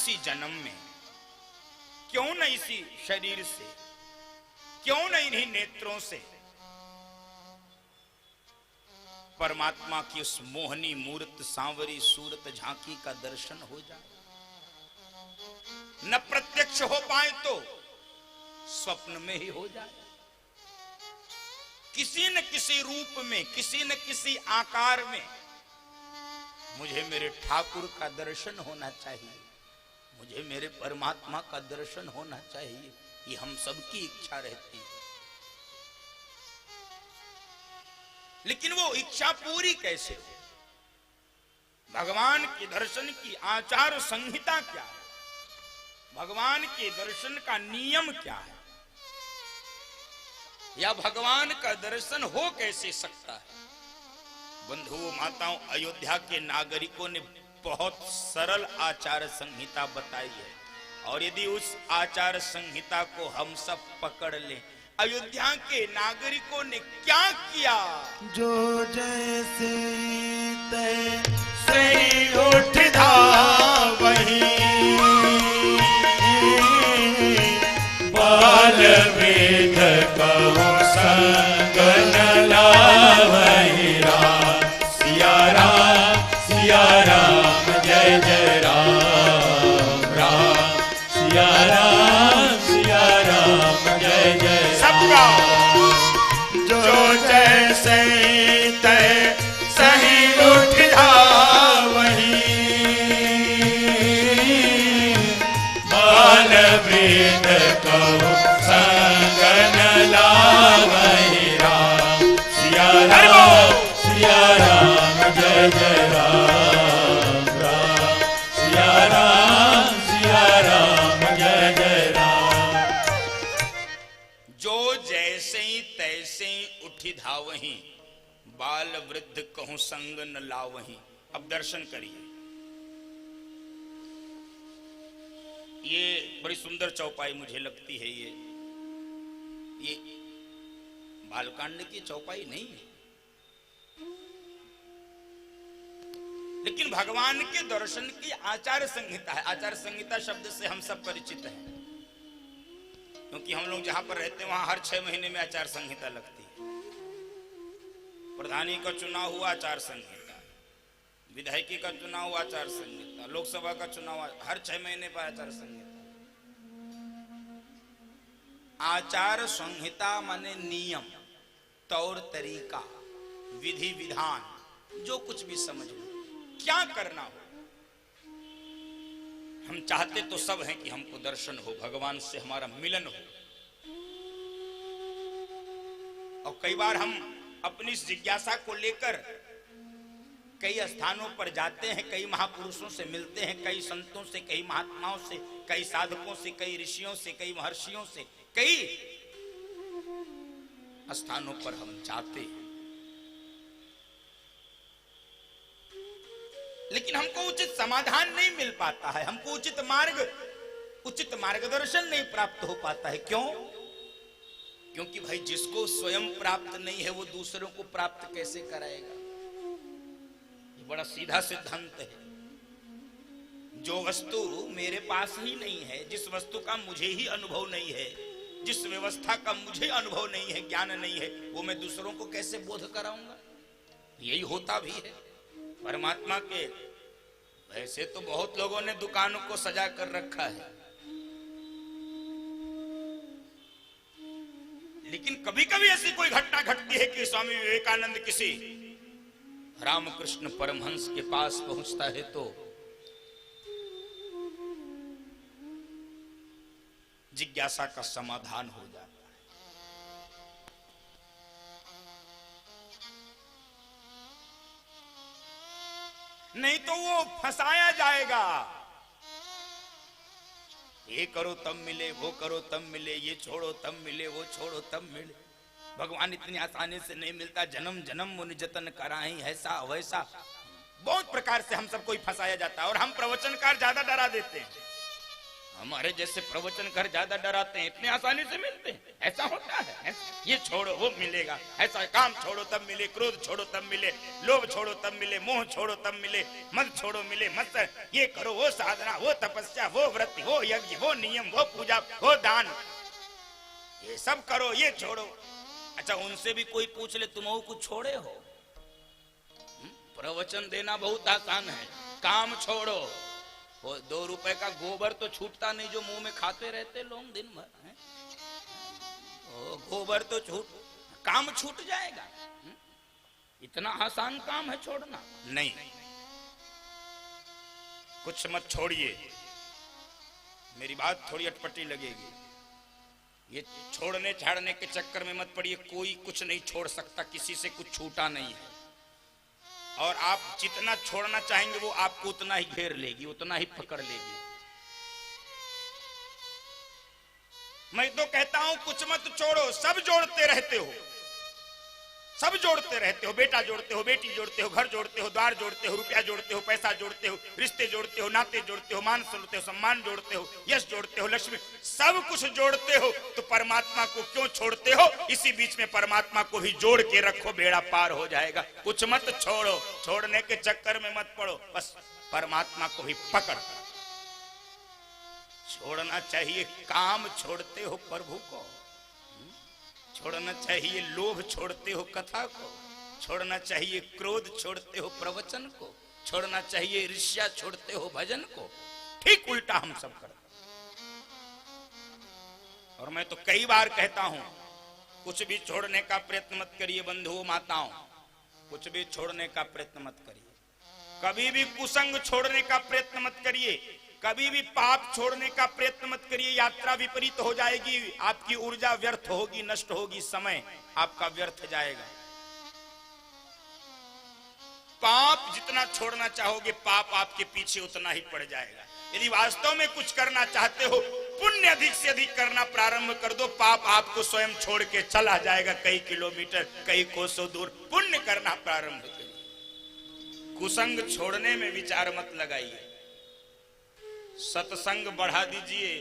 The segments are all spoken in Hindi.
इसी जन्म में, क्यों न इसी शरीर से, क्यों न इन्हीं नेत्रों से परमात्मा की उस मोहनी मूर्त सांवरी सूरत झांकी का दर्शन हो जाए। न प्रत्यक्ष हो पाए तो स्वप्न में ही हो जाए, किसी न किसी रूप में, किसी न किसी आकार में मुझे मेरे ठाकुर का दर्शन होना चाहिए, मुझे मेरे परमात्मा का दर्शन होना चाहिए। ये हम सबकी इच्छा रहती है, लेकिन वो इच्छा पूरी कैसे हो? भगवान के दर्शन की आचार संहिता क्या है? भगवान के दर्शन का नियम क्या है? या भगवान का दर्शन हो कैसे सकता है? बंधुओं माताओं, अयोध्या के नागरिकों ने बहुत सरल आचार संहिता बताई है, और यदि उस आचार संहिता को हम सब पकड़ लें, अयोध्या के नागरिकों ने क्या किया? जो जैसे तैसे उठ धावहीं, बाल वेद कहो संग न लावहीं। राम सिया राम, सिया राम जय जय राम, राम सिया राम, सिया राम जय जय सबका जो जैसे तैसे ही उठ धावहीं, बाल वेद कहो संग न लावहीं। राम सिया राम, सिया राम जय जय राम, राम सिया राम, सिया राम जय जय राम। जो जैसे ही तैसे ही उठी धावहीं, बाल वृद्ध कहूं संग न लावहीं। अब दर्शन करिए, ये बड़ी सुंदर चौपाई मुझे लगती है। ये बालकांड की चौपाई नहीं है, लेकिन भगवान के दर्शन की आचार संहिता है। आचार संहिता शब्द से हम सब परिचित हैं, क्योंकि हम लोग जहां पर रहते हैं वहां हर 6 महीने में आचार संहिता लगती है। प्रधानी का चुनाव हुआ, आचार संहिता, विधायकी का चुनाव हुआ, आचार संहिता, लोकसभा का चुनाव, हर 6 महीने पर आचार संहिता। आचार संहिता माने नियम, तौर तरीका, विधि विधान, जो कुछ भी समझ लो, क्या करना हो। हम चाहते तो सब हैं कि हमको दर्शन हो, भगवान से हमारा मिलन हो, और कई बार हम अपनी इस जिज्ञासा को लेकर कई स्थानों पर जाते हैं, कई महापुरुषों से मिलते हैं, कई संतों से, कई महात्माओं से, कई साधकों से, कई ऋषियों से, कई महर्षियों से, कई स्थानों पर हम जाते हैं, लेकिन हमको उचित समाधान नहीं मिल पाता है, हमको उचित मार्गदर्शन नहीं प्राप्त हो पाता है। क्यों? क्योंकि भाई जिसको स्वयं प्राप्त नहीं है वो दूसरों को प्राप्त कैसे कराएगा? ये बड़ा सीधा सिद्धांत है। जो वस्तु मेरे पास ही नहीं है, जिस वस्तु का मुझे ही अनुभव नहीं है, जिस व्यवस्था का मुझे अनुभव नहीं है, ज्ञान नहीं है, वो मैं दूसरों को कैसे बोध कराऊंगा? यही होता भी है परमात्मा के। वैसे तो बहुत लोगों ने दुकानों को सजा कर रखा है, लेकिन कभी कभी ऐसी कोई घटना घटती है कि स्वामी विवेकानंद किसी रामकृष्ण परमहंस के पास पहुंचता है तो जिज्ञासा का समाधान हो जाता है। नहीं तो वो फंसाया जाएगा। ये करो तब मिले, वो करो तब मिले, ये छोड़ो तब मिले, वो छोड़ो तब मिले। भगवान इतनी आसानी से नहीं मिलता, जन्म जन्म मुनि जतन कराई, ऐसा वैसा, बहुत प्रकार से हम सब कोई फंसाया जाता है। और हम प्रवचनकार ज्यादा डरा देते हैं। हमारे जैसे प्रवचन कर ज्यादा डराते हैं, इतने आसानी से मिलते हैं? ऐसा होता है? ये छोड़ो वो मिलेगा, ऐसा काम छोड़ो तब मिले, क्रोध छोड़ो तब मिले, लोभ छोड़ो तब मिले, मोह छोड़ो तब मिले, मत छोड़ो मिले मत, ये करो वो साधना, वो तपस्या, वो व्रत, वो यज्ञ, वो नियम, वो पूजा, वो दान, ये सब करो, ये छोड़ो। अच्छा, उनसे भी कोई पूछ ले तुम कुछ छोड़े हो? प्रवचन देना बहुत आसान है, काम छोड़ो। वो 2 रुपए का गोबर तो छूटता नहीं जो मुंह में खाते रहते लोग दिन भर है? गोबर तो काम छूट जाएगा। इतना आसान काम है छोड़ना? नहीं, कुछ मत छोड़िए। मेरी बात थोड़ी अटपटी लगेगी, ये छोड़ने छाड़ने के चक्कर में मत पड़िए। कोई कुछ नहीं छोड़ सकता, किसी से कुछ छूटा नहीं है, और आप जितना छोड़ना चाहेंगे वो आपको उतना ही घेर लेगी, उतना ही पकड़ लेगी। मैं तो कहता हूं कुछ मत छोड़ो, सब जोड़ते रहते हो, सब जोड़ते रहते हो। बेटा जोड़ते हो, बेटी जोड़ते हो, घर जोड़ते हो, द्वार जोड़ते हो, रुपया जोड़ते हो, पैसा जोड़ते हो, रिश्ते जोड़ते हो, नाते जोड़ते हो, मान जोड़ते हो, सम्मान जोड़ते हो, यश जोड़ते हो, लक्ष्मी, सब कुछ जोड़ते हो। तो परमात्मा को क्यों छोड़ते हो? इसी बीच में परमात्मा को भी जोड़ के रखो, बेड़ा पार हो जाएगा। कुछ मत छोड़ो, छोड़ने के चक्कर में मत पड़ो, बस परमात्मा को भी पकड़ छोड़ना चाहिए। काम छोड़ते हो प्रभु को, छोड़ना चाहिए लोभ छोड़ते हो कथा को, छोड़ना चाहिए क्रोध छोड़ते हो प्रवचन को, छोड़ना चाहिए ईर्ष्या छोड़ते हो भजन को। ठीक उल्टा हम सब करते। और मैं तो कई बार कहता हूं, कुछ भी छोड़ने का प्रयत्न मत करिए बंधुओं माताओं, कुछ भी छोड़ने का प्रयत्न मत करिए। कभी भी कुसंग छोड़ने का प्रयत्न मत करिए, कभी भी पाप छोड़ने का प्रयत्न मत करिए। यात्रा विपरीत हो जाएगी, आपकी ऊर्जा व्यर्थ होगी, नष्ट होगी, समय आपका व्यर्थ जाएगा। पाप जितना छोड़ना चाहोगे, पाप आपके पीछे उतना ही पड़ जाएगा। यदि वास्तव में कुछ करना चाहते हो, पुण्य अधिक से अधिक करना प्रारंभ कर दो, पाप आपको स्वयं छोड़ के चला जाएगा, कई किलोमीटर, कई कोसों दूर। पुण्य करना प्रारंभ करिए, कुसंग छोड़ने में विचार मत लगाइए। सत्संग बढ़ा दीजिए,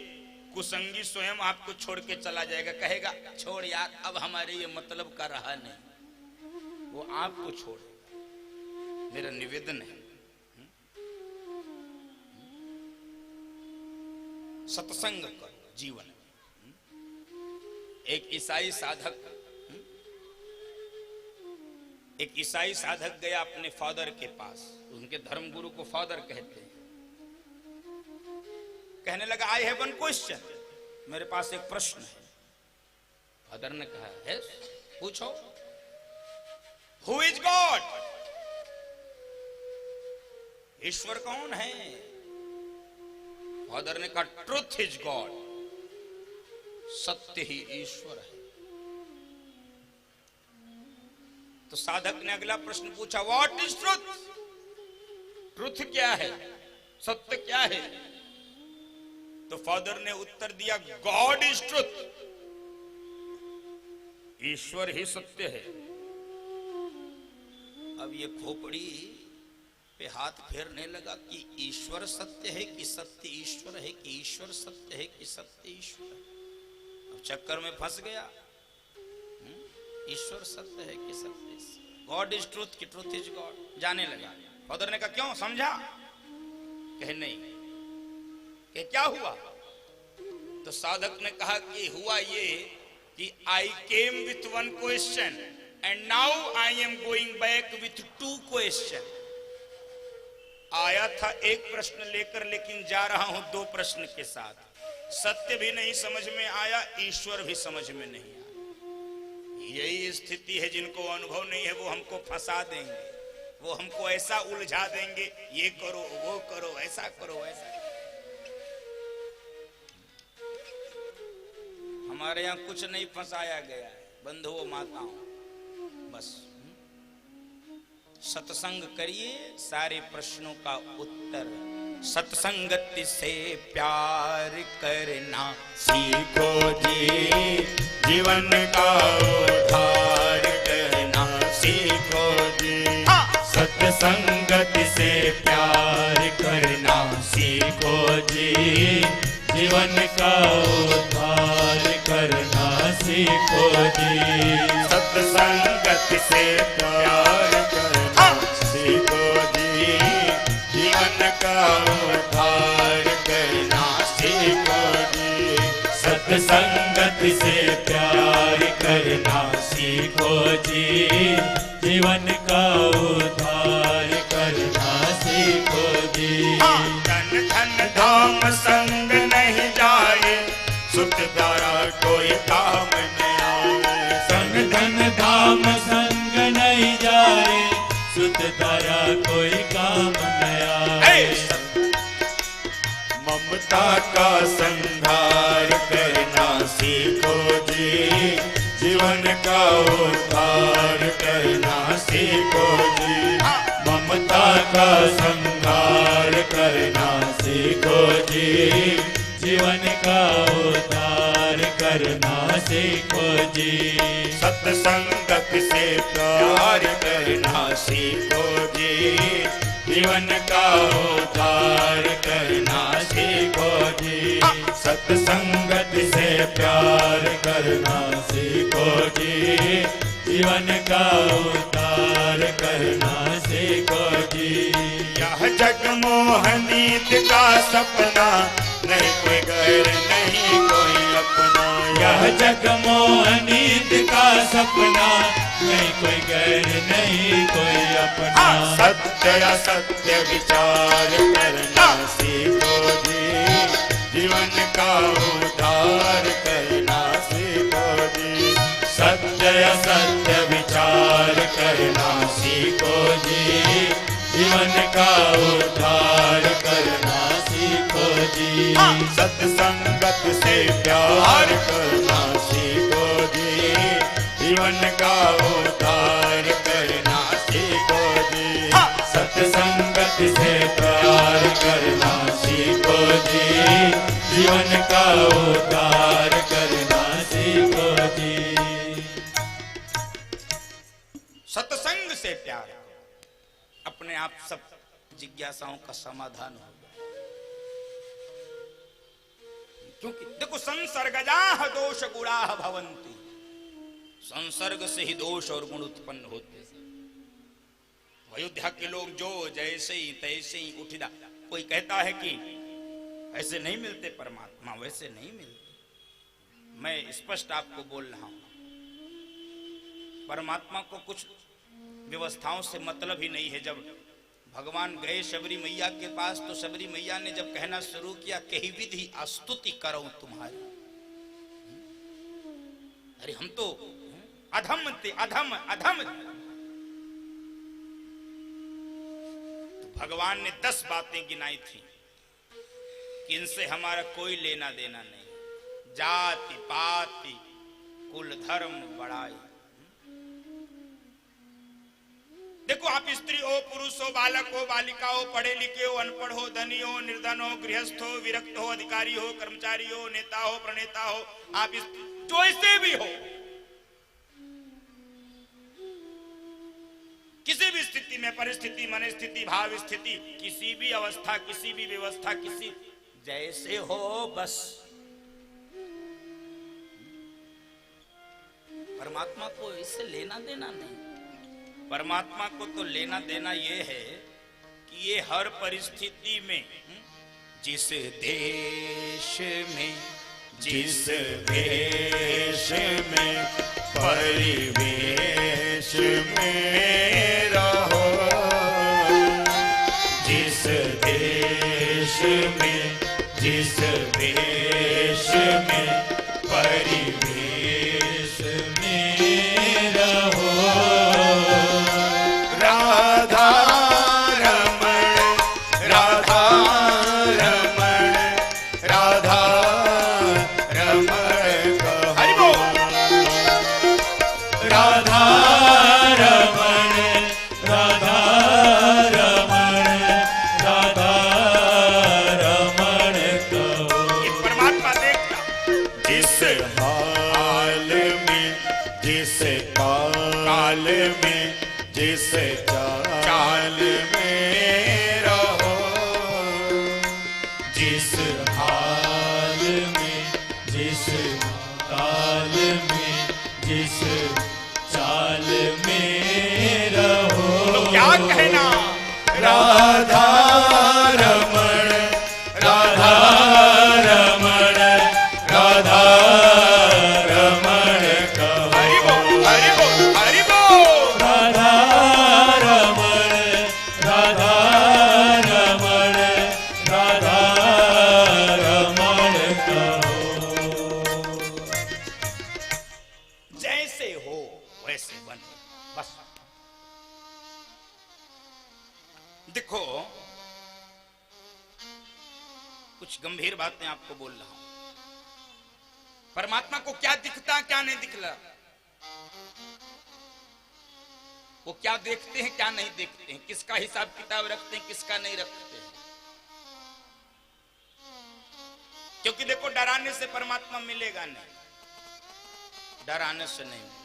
कुसंगी स्वयं आपको छोड़ के चला जाएगा, कहेगा छोड़ यार अब हमारे ये मतलब का रहा नहीं, वो आपको छोड़ेगा। मेरा निवेदन है, सत्संग करो जीवन में। एक ईसाई साधक गया अपने फादर के पास, उनके धर्मगुरु को फादर कहते हैं। कहने लगा आई हैव वन क्वेश्चन, मेरे पास एक प्रश्न है। फादर ने कहा है पूछो। Who is God? ईश्वर कौन है? फादर ने कहा ट्रुथ इज गॉड, सत्य ही ईश्वर है। तो साधक ने अगला प्रश्न पूछा व्हाट इज ट्रुथ? ट्रुथ क्या है, सत्य क्या है? तो फादर ने उत्तर दिया गॉड इज ट्रुथ, ईश्वर ही सत्य है। अब ये खोपड़ी पे हाथ फेरने लगा कि ईश्वर सत्य है कि सत्य ईश्वर है, कि ईश्वर सत्य है कि सत्य ईश्वर है। अब चक्कर में फंस गया, ईश्वर सत्य है कि सत्य ईश्वर, गॉड इज ट्रुथ कि ट्रुथ इज गॉड। जाने लगा। फादर ने कहा क्यों, समझा? कहे नहीं। कि क्या हुआ? तो साधक ने कहा कि हुआ ये कि I came with one question and now I am going back with 2 question. आया था एक प्रश्न लेकर, लेकिन जा रहा हूं 2 प्रश्न के साथ। सत्य भी नहीं समझ में आया, ईश्वर भी समझ में नहीं आया। यही स्थिति है, जिनको अनुभव नहीं है वो हमको फंसा देंगे, वो हमको ऐसा उलझा देंगे, ये करो वो करो, ऐसा करो वैसा। हमारे यहाँ कुछ नहीं फंसाया गया है बंधुओं माताओं, बस सत्संग करिए, सारे प्रश्नों का उत्तर। सत्संगति से प्यार करना सीखो जी, जीवन का उद्धार करना सीखो जी। सत्संगति से प्यार करना सीखो जी, जीवन का उद्धार करना सीखो जी। सत्संगत से प्यार करना सीखो जी। जीवन का उद्धार करना सीखो जी। सत्संगत से प्यार करना सीखो जी। जीवन का उद्धार करना सीखो जी। धन धन धाम संग नहीं जाए, सुख प्यारा कोई काम न आए। संग धन धाम संग नहीं जाए, सुख प्यारा कोई काम न आए। ममता का संहार करना सीखो जी। जीवन का उद्धार करना सीखो जी। ममता का संहार करना सीखो जी। जीवन का उद्धार करना सीखो जी। सत्संगत से प्यार करना सीखो जी। जीवन का उद्धार करना सीखो जी। सत्संगत से प्यार करना सीखो जी। जीवन का उद्धार करना सीखो जी। यह जगमोहनीत का सपना, नहीं कोई गैर नहीं कोई अपना। यह जगमोहनीत का सपना, नहीं कोई गैर नहीं कोई अपना। सत्य असत्य विचार करना सीखो जी। जीवन का उद्धार करना सीखो जी। सत्य असत्य विचार करना सीखो जी। जीवन का उद्धार करना सीखो जी। सत्संगत से प्यार करना सीखो जी। जीवन का उद्धार करना सीखो जी। सत्संगत से प्यार करना सीखो जी। जीवन का उद्धार करना सीखो जी। सत्संग से प्यार, अपने आप सब जिज्ञासाओं का समाधान होगा। क्योंकि देखो, संसर्गजाः दोष गुणाः भवन्ति। संसर्ग से ही दोष और गुण उत्पन्न होते हैं। अयोध्या के लोग जो जैसे ही तैसे ही उठा, कोई कहता है कि ऐसे नहीं मिलते परमात्मा, वैसे नहीं मिलते। मैं स्पष्ट आपको बोल रहा हूं, परमात्मा को कुछ व्यवस्थाओं से मतलब ही नहीं है। जब भगवान गए शबरी मैया के पास, तो शबरी मैया ने जब कहना शुरू किया, कही विधि स्तुति करो तुम्हारी। अरे हम तो अधम थे, अधम अधम। तो भगवान ने 10 बातें गिनाई थी कि इनसे हमारा कोई लेना देना नहीं। जाति पाति कुल धर्म बड़ाई। देखो, आप स्त्री हो, पुरुष हो, बालक हो, बालिका हो, पढ़े लिखे हो, अनपढ़ हो, धनी हो, निर्धन हो, गृहस्थ हो, विरक्त हो, अधिकारी हो, कर्मचारी हो, नेता हो, प्रणेता हो, आप जैसे भी हो, किसी भी स्थिति में, परिस्थिति, मन स्थिति, भाव स्थिति, किसी भी अवस्था, किसी भी व्यवस्था, किसी जैसे हो, बस परमात्मा को इससे लेना देना नहीं। परमात्मा को तो लेना देना ये है कि ये हर परिस्थिति में, जिस देश में, जिस देश में, परिवेश में रहो, जिस देश में, जिस देश में, परिवेश में रहो। राधा रमण, राधा रमण, राधा रमण कहो। हरि बोल। राधा रमण, राधा रमण, राधा रमण कहो। ये परमात्मा देखता, जिस हाल में, जिस काल में, जिस चाल में रहो, जिस हाल जिस ताल में जिस चाल में रहो। तो क्या कहना, राधा रमण राधा रमण राधा रमण कहो। हरि बोल, हरि बोल, हरि बोल। राधा रमण राधा रमण राधा रमण कहो। जैसे हो वैसे बन, बस। देखो, कुछ गंभीर बातें आपको बोल रहा हूं। परमात्मा को क्या दिखता, क्या नहीं दिखला, वो क्या देखते हैं, क्या नहीं देखते हैं, किसका हिसाब किताब रखते हैं, किसका नहीं रखते हैं। क्योंकि देखो, डराने से परमात्मा मिलेगा नहीं, डराने से नहीं मिलेगा।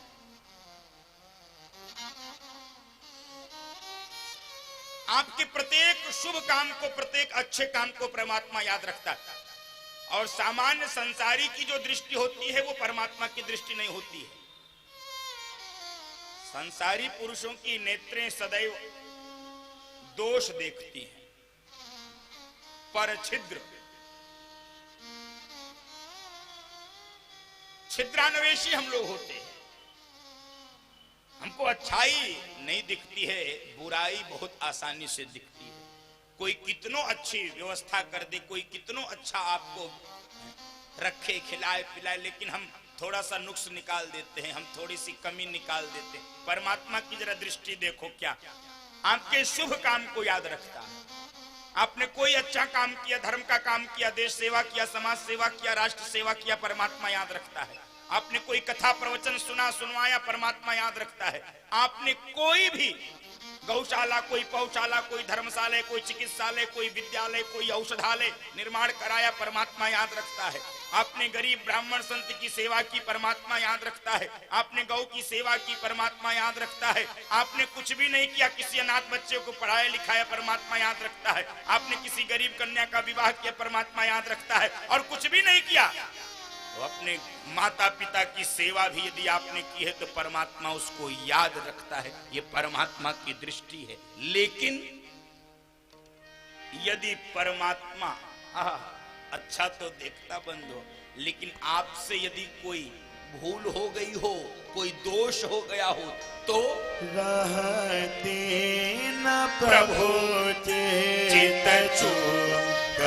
आपके प्रत्येक शुभ काम को, प्रत्येक अच्छे काम को परमात्मा याद रखता है। और सामान्य संसारी की जो दृष्टि होती है वो परमात्मा की दृष्टि नहीं होती है। संसारी पुरुषों की नेत्रें सदैव दोष देखती हैं, पर छिद्रान्वेषी हम लोग होते हैं। हमको अच्छाई नहीं दिखती है, बुराई बहुत आसानी से दिखती है। कोई कितनो अच्छी व्यवस्था कर दे, कोई कितनो अच्छा आपको रखे, खिलाए पिलाए, लेकिन हम थोड़ा सा नुक्स निकाल देते हैं, हम थोड़ी सी कमी निकाल देते हैं। परमात्मा की जरा दृष्टि देखो, क्या आपके शुभ काम को याद रखता है। आपने कोई अच्छा काम किया, धर्म का काम किया, देश सेवा किया, समाज सेवा किया, राष्ट्र सेवा किया, परमात्मा याद रखता है। आपने कोई कथा प्रवचन सुना, सुनवाया, परमात्मा याद रखता है। आपने कोई भी गौशाला, कोई पौशाला, कोई धर्मशाला, कोई चिकित्सालय, कोई विद्यालय, कोई औषधालय निर्माण कराया, परमात्मा याद रखता है। आपने गरीब ब्राह्मण संत की सेवा की, परमात्मा याद रखता है। आपने गौ की सेवा की, परमात्मा याद रखता है। आपने कुछ भी नहीं किया, किसी अनाथ बच्चे को पढ़ाया लिखाया, परमात्मा याद रखता है। आपने किसी गरीब कन्या का विवाह किया, परमात्मा याद रखता है। और कुछ भी नहीं किया तो अपने माता पिता की सेवा भी यदि आपने की है तो परमात्मा उसको याद रखता है। ये परमात्मा की दृष्टि है। लेकिन यदि परमात्मा अच्छा तो देखता बंद हो, लेकिन आपसे यदि कोई भूल हो गई हो, कोई दोष हो गया हो, तो रहते न प्रभु चित चूक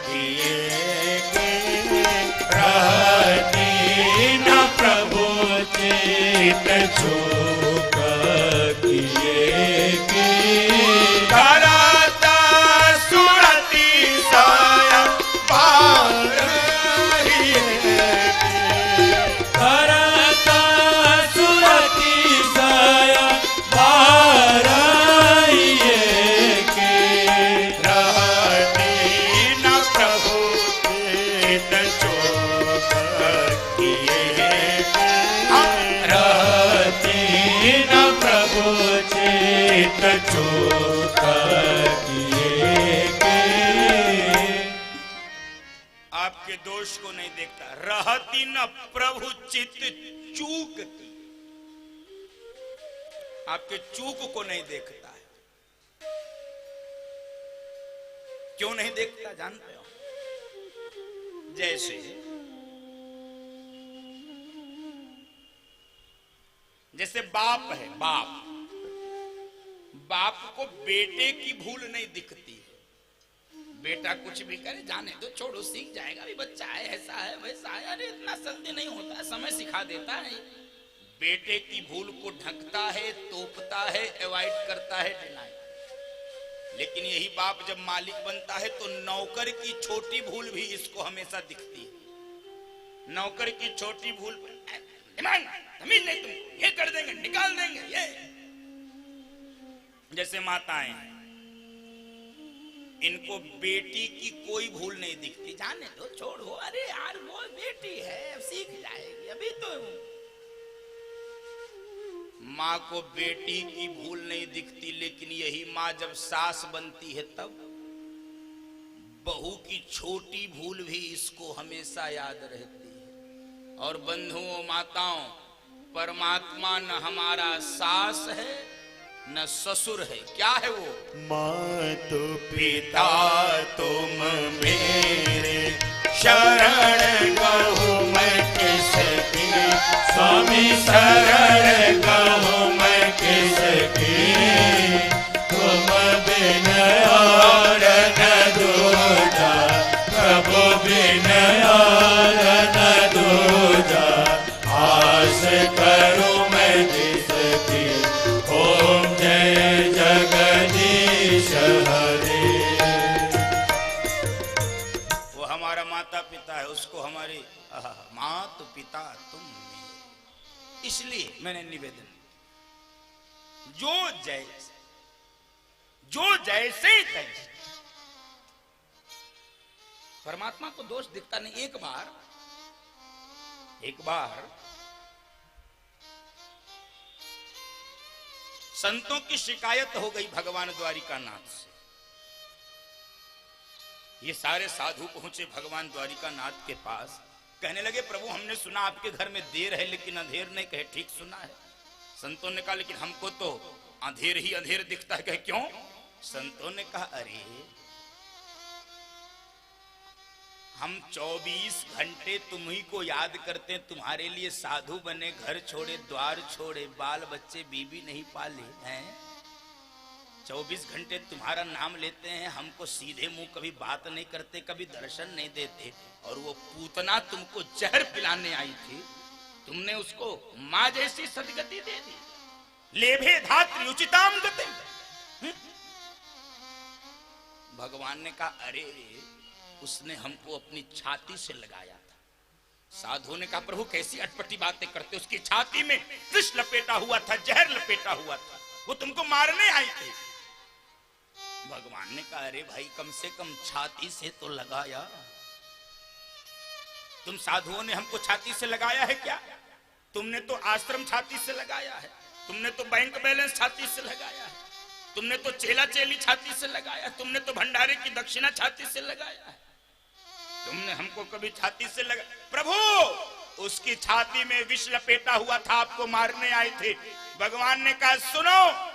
किए के। रहते न प्रभु चित चूक किए के। करता सुरति साया पार करता सुरति साया पार के। रहते न प्रभु चित चूक किए। रहते न प्रभु चित चूक किए के। आपके दोष को नहीं देखता। रहती न प्रभु चित चूक की, आपके चूक को नहीं देखता है। क्यों नहीं देखता जानते हो? जैसे बाप है, बाप को बेटे की भूल नहीं दिखती है। बेटा कुछ भी करे, जाने दो, छोड़ो, सीख जाएगा, अभी बच्चा है, ऐसा है वैसा है, अरे इतना जल्दी नहीं होता, समय सिखा देता है। बेटे की भूल को ढकता है, तोपता है, अवॉइड करता है, डिनाई। लेकिन यही बाप जब मालिक बनता है तो नौकर की छोटी भूल भी इसको हमेशा दिखती है। नौकर की छोटी भूल तमीज नहीं, तुम ये कर देंगे, निकाल देंगे ये। जैसे माताएं, इनको बेटी की कोई भूल नहीं दिखती, जाने दो, छोड़ो, अरे यार वो बेटी है, सीख जाएगी, अभी तो। माँ को बेटी की भूल नहीं दिखती, लेकिन यही माँ जब सास बनती है तब बहू की छोटी भूल भी इसको हमेशा याद रहती है। और बंधुओं माताओं, परमात्मा न हमारा सास है न ससुर है। क्या है वो? मातु पिता तुम मेरे, शरण गहु मैं किसकी, स्वामी शरण गहु मैं किसकी, तुम बिन और न दूजा, प्रभु बिन और न दूजा, आस करूं मैं जिसकी, ओम जय जगदीश हरे। वो हमारा माता पिता है, उसको हमारी माता पिता तुम मेरे। इसलिए मैंने निवेदन, जो जैसे तैसे। परमात्मा को दोष दिखता नहीं। एक बार संतों की शिकायत हो गई भगवान द्वारिकानाथ से। ये सारे साधु पहुंचे भगवान द्वारिकानाथ के पास, कहने लगे प्रभु हमने सुना आपके घर में देर है लेकिन अंधेर नहीं। कहे ठीक सुना है। संतों ने कहा लेकिन हमको तो अंधेर ही अंधेर दिखता है। कहे क्यों? संतों ने कहा अरे हम 24 घंटे तुम्ही को याद करते हैं, तुम्हारे लिए साधु बने, घर छोड़े, द्वार छोड़े, बाल बच्चे बीबी नहीं पाले हैं। 24 घंटे तुम्हारा नाम लेते हैं, हमको सीधे मुंह कभी बात नहीं करते, कभी दर्शन नहीं देते। और वो पूतना तुमको जहर पिलाने आई थी, तुमने उसको मां जैसी सदगति दे दी। लेभे धात्री उचिताम गति। भगवान ने कहा अरे उसने हमको अपनी छाती से लगाया था। साधु ने कहा प्रभु कैसी अटपटी बातें करते, उसकी छाती में विष लपेटा हुआ था, जहर लपेटा हुआ था, वो तुमको मारने आई थी। भगवान ने कहा अरे भाई कम से कम छाती से तो लगाया। तुम साधुओं ने हमको छाती से लगाया है क्या? तुमने तो आश्रम छाती से लगाया है, तुमने तो बैंक बैलेंस छाती से लगाया है, तुमने तो चेला चेली छाती से लगाया, तुमने तो भंडारे की दक्षिणा छाती से लगाया है, तुमने हमको कभी छाती से लगा। प्रभु उसकी छाती में विष लपेटा हुआ था, आपको मारने आए थे। भगवान ने कहा सुनो,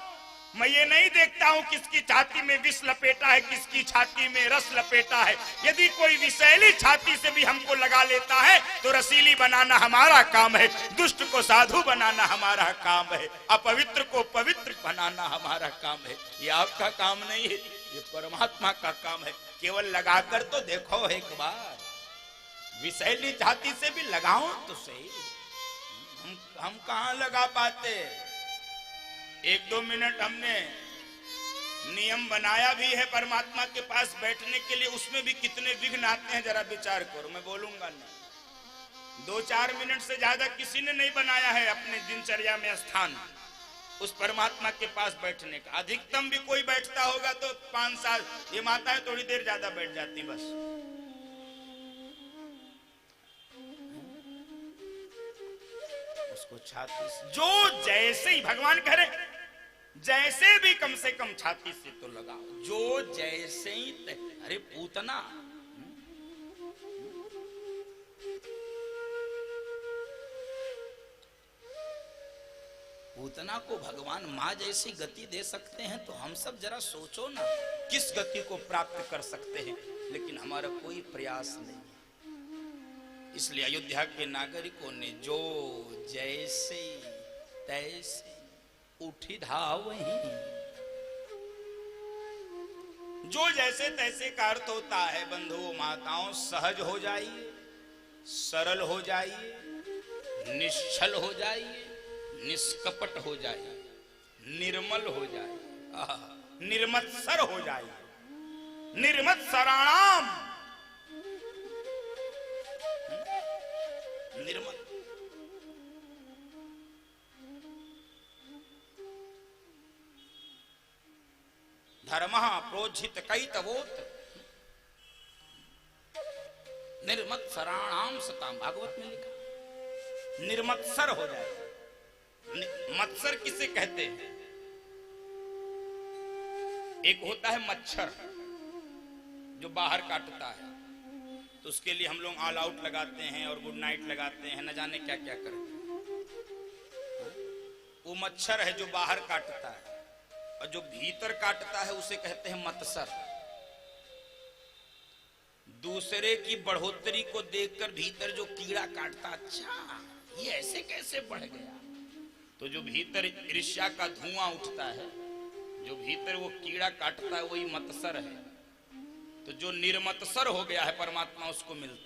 मैं ये नहीं देखता हूं किसकी छाती में विष लपेटा है, किसकी छाती में रस लपेटा है। यदि कोई विषैली छाती से भी हमको लगा लेता है तो रसीली बनाना हमारा काम है, दुष्ट को साधु बनाना हमारा काम है, अपवित्र को पवित्र बनाना हमारा काम है। ये आपका काम नहीं है, ये परमात्मा का काम है। केवल लगाकर तो देखो एक बार, विषैली छाती से भी लगाओ तो सही। हम कहां लगा पाते। 1-2 मिनट हमने नियम बनाया भी है परमात्मा के पास बैठने के लिए, उसमें भी कितने विघ्न आते हैं जरा विचार करो। मैं बोलूंगा नहीं। 2-4 मिनट से ज्यादा किसी ने नहीं बनाया है अपने दिनचर्या में स्थान उस परमात्मा के पास बैठने का। अधिकतम भी कोई बैठता होगा तो 5 साल। ये माताएं थोड़ी देर ज्यादा बैठ जाती बस। उसको छाती से जो जैसे ही भगवान कह रहे जैसे भी कम से कम छाती से तो लगाओ, जो जैसे ही। अरे पूतना पूतना को भगवान मां जैसी गति दे सकते हैं तो हम सब जरा सोचो ना किस गति को प्राप्त कर सकते हैं। लेकिन हमारा कोई प्रयास नहीं। इसलिए अयोध्या के नागरिकों ने जो जैसे तैसे उठी धावहीं। जो जैसे तैसे का अर्थ होता है बंधुओं माताओं, सहज हो जाइए, सरल हो जाइए, निश्चल हो जाइए, निष्कपट हो जाइए, निर्मल हो जाइए, निर्मत्सर हो जाइए। निर्मत्सराणाम निर्मल। धर्मः प्रोज्झित कैतवोत निर्मत्सराणाम सताम। भागवत में लिखा निर्मत्सर हो जाए। मत्सर किसे कहते हैं? एक होता है मच्छर जो बाहर काटता है, तो उसके लिए हम लोग ऑल आउट लगाते हैं और गुड नाइट लगाते हैं, न जाने क्या क्या करते हैं। वो मच्छर है जो बाहर काटता है, और जो भीतर काटता है उसे कहते हैं मत्सर। दूसरे की बढ़ोतरी को देखकर भीतर जो कीड़ा काटता, अच्छा ये ऐसे कैसे बढ़ गया, तो जो भीतर ईर्ष्या का धुआं उठता है, जो भीतर वो कीड़ा काटता है, वही मत्सर है। तो जो निर्मत्सर हो गया है परमात्मा उसको मिलता है।